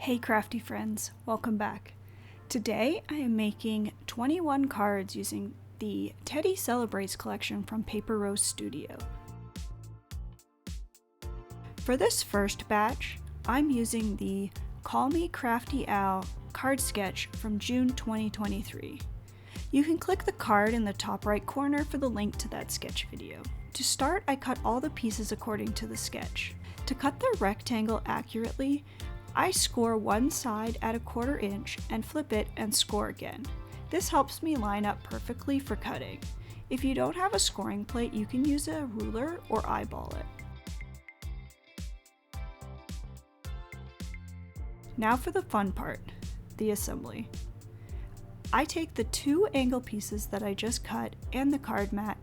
Hey crafty friends, welcome back. Today I am making 21 cards using the Teddy Celebrates collection from Paper Rose Studio. For this first batch, I'm using the Call Me Crafty Owl card sketch from June 2023. You can click the card in the top right corner for the link to that sketch video. To start, I cut all the pieces according to the sketch. To cut the rectangle accurately, I score one side at 1/4 inch and flip it and score again. This helps me line up perfectly for cutting. If you don't have a scoring plate, you can use a ruler or eyeball it. Now for the fun part, the assembly. I take the 2 angle pieces that I just cut and the card mat,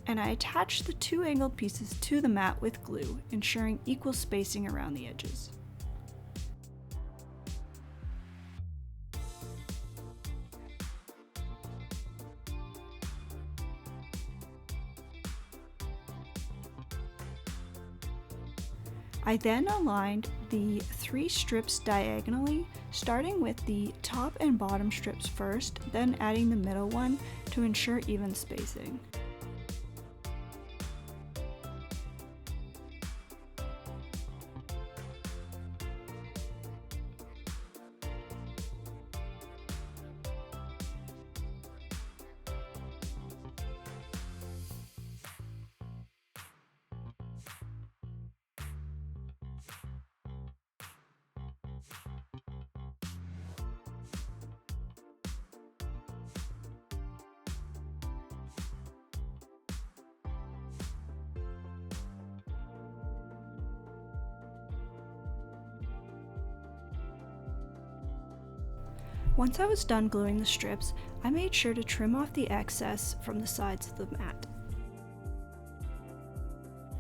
and I attach the 2 angled pieces to the mat with glue, ensuring equal spacing around the edges. I then aligned the 3 strips diagonally, starting with the top and bottom strips first, then adding the middle one to ensure even spacing. Once I was done gluing the strips, I made sure to trim off the excess from the sides of the mat.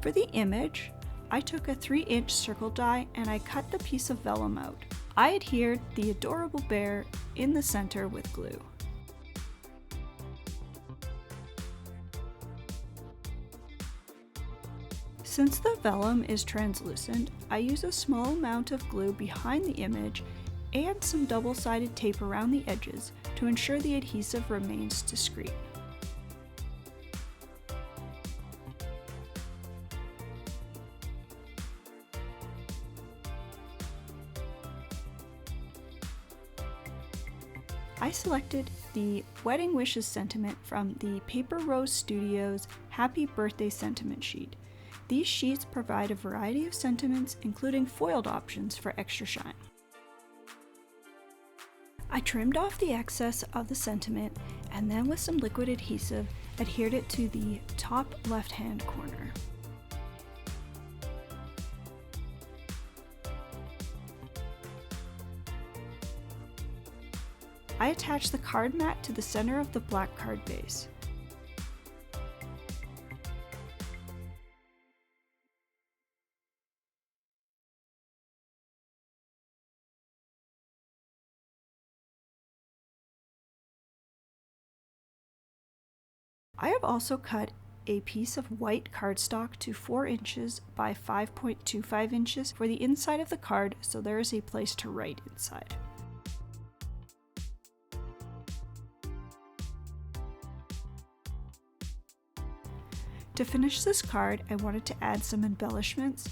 For the image, I took a 3-inch circle die and I cut the piece of vellum out. I adhered the adorable bear in the center with glue. Since the vellum is translucent, I use a small amount of glue behind the image and some double-sided tape around the edges to ensure the adhesive remains discreet. I selected the Wedding Wishes sentiment from the Paper Rose Studio's Happy Birthday sentiment sheet. These sheets provide a variety of sentiments, including foiled options for extra shine. I trimmed off the excess of the sentiment and then with some liquid adhesive adhered it to the top left-hand corner. I attached the card mat to the center of the black card base. I have also cut a piece of white cardstock to 4 inches by 5.25 inches for the inside of the card, so there is a place to write inside. To finish this card, I wanted to add some embellishments,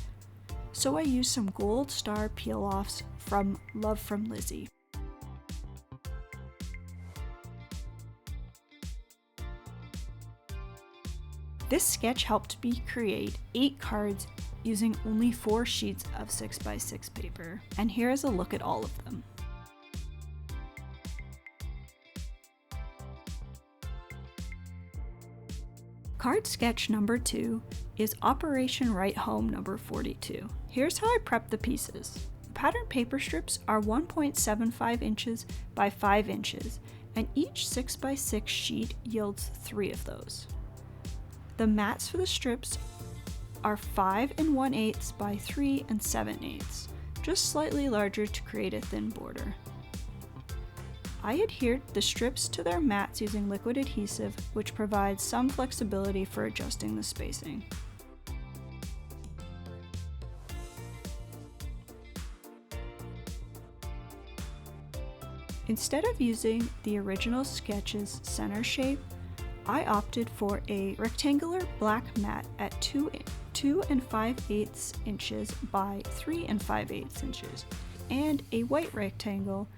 so I used some gold star peel-offs from Love from Lizzie. This sketch helped me create 8 cards using only 4 sheets of 6x6 paper, and here is a look at all of them. Card sketch number 2 is Operation Right Home number 42. Here's how I prepped the pieces. The pattern paper strips are 1.75 inches by 5 inches, and each 6x6 sheet yields 3 of those. The mats for the strips are 5 1/8 by 3 7/8, just slightly larger to create a thin border. I adhered the strips to their mats using liquid adhesive, which provides some flexibility for adjusting the spacing. Instead of using the original sketch's center shape, I opted for a rectangular black mat at 2 5/8 inches by 3 5/8 inches, and a white rectangle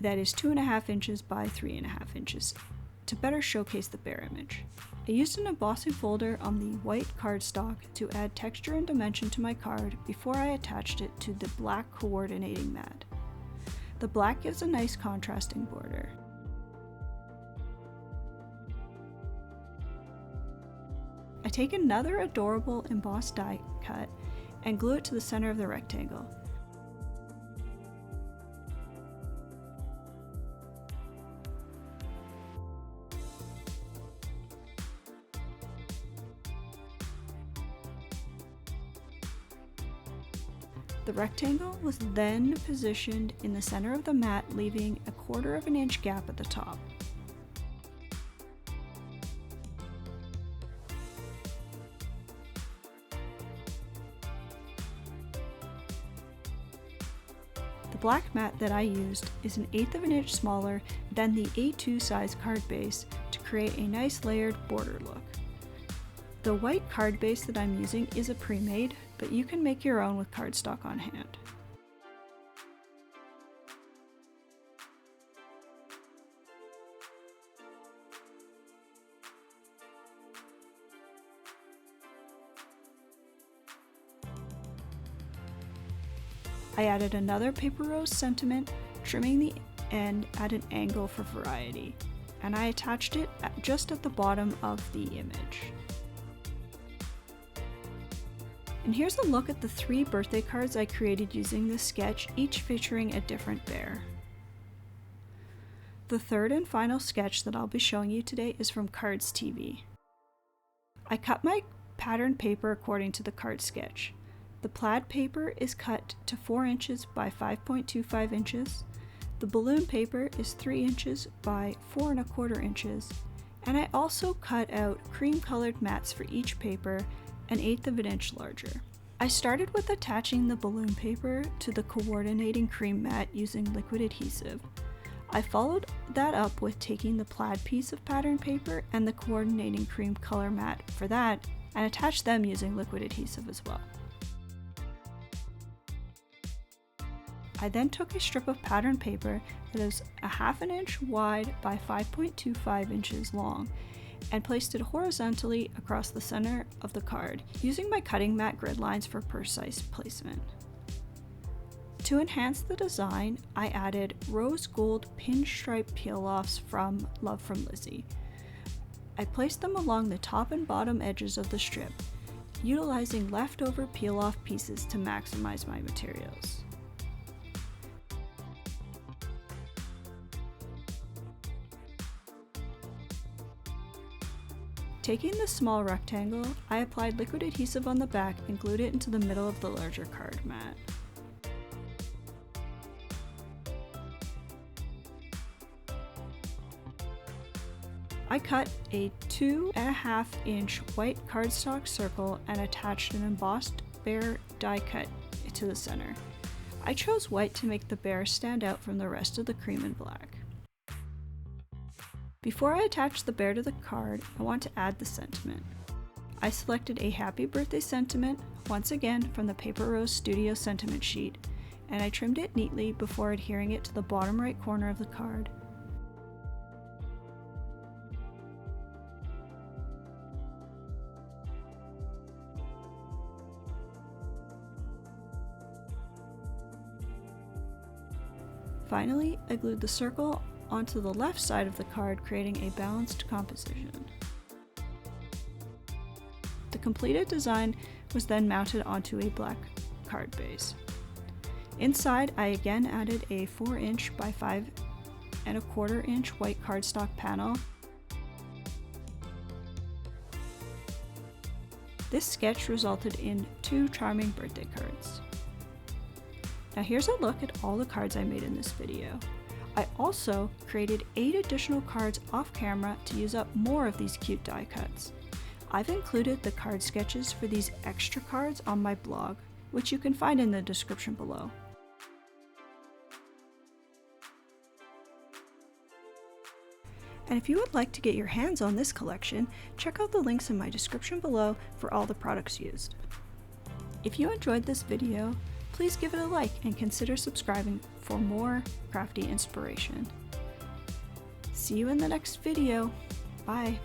that is 2.5 inches by 3.5 inches to better showcase the bear image. I used an embossing folder on the white cardstock to add texture and dimension to my card before I attached it to the black coordinating mat. The black gives a nice contrasting border. I take another adorable embossed die cut and glue it to the center of the rectangle. The rectangle was then positioned in the center of the mat, leaving a 1/4 inch gap at the top. The black mat that I used is an 1/8 inch smaller than the A2 size card base to create a nice layered border look. The white card base that I'm using is a pre-made, but you can make your own with cardstock on hand. I added another paper rose sentiment, trimming the end at an angle for variety, and I attached it just at the bottom of the image. And here's a look at the 3 birthday cards I created using this sketch, each featuring a different bear. The third and final sketch that I'll be showing you today is from Cards TV. I cut my pattern paper according to the card sketch. The plaid paper is cut to 4 inches by 5.25 inches. The balloon paper is 3 inches by 4.25 inches. And I also cut out cream colored mats for each paper, an 1/8 inch larger. I started with attaching the balloon paper to the coordinating cream mat using liquid adhesive. I followed that up with taking the plaid piece of pattern paper and the coordinating cream color mat for that and attached them using liquid adhesive as well. I then took a strip of pattern paper that is 1/2 inch wide by 5.25 inches long and placed it horizontally across the center of the card, using my cutting mat grid lines for precise placement. To enhance the design, I added rose gold pinstripe peel-offs from Love from Lizzie. I placed them along the top and bottom edges of the strip, utilizing leftover peel-off pieces to maximize my materials. Taking the small rectangle, I applied liquid adhesive on the back and glued it into the middle of the larger card mat. I cut a 2.5 inch white cardstock circle and attached an embossed bear die cut to the center. I chose white to make the bear stand out from the rest of the cream and black. Before I attach the bear to the card, I want to add the sentiment. I selected a happy birthday sentiment, once again from the Paper Rose Studio sentiment sheet, and I trimmed it neatly before adhering it to the bottom right corner of the card. Finally, I glued the circle onto the left side of the card, creating a balanced composition. The completed design was then mounted onto a black card base. Inside, I again added a 4 inch by 5.25 inch white cardstock panel. This sketch resulted in 2 charming birthday cards. Now here's a look at all the cards I made in this video. I also created 8 additional cards off camera to use up more of these cute die cuts. I've included the card sketches for these extra cards on my blog, which you can find in the description below. And if you would like to get your hands on this collection, check out the links in my description below for all the products used. If you enjoyed this video, please give it a like and consider subscribing for more crafty inspiration. See you in the next video. Bye.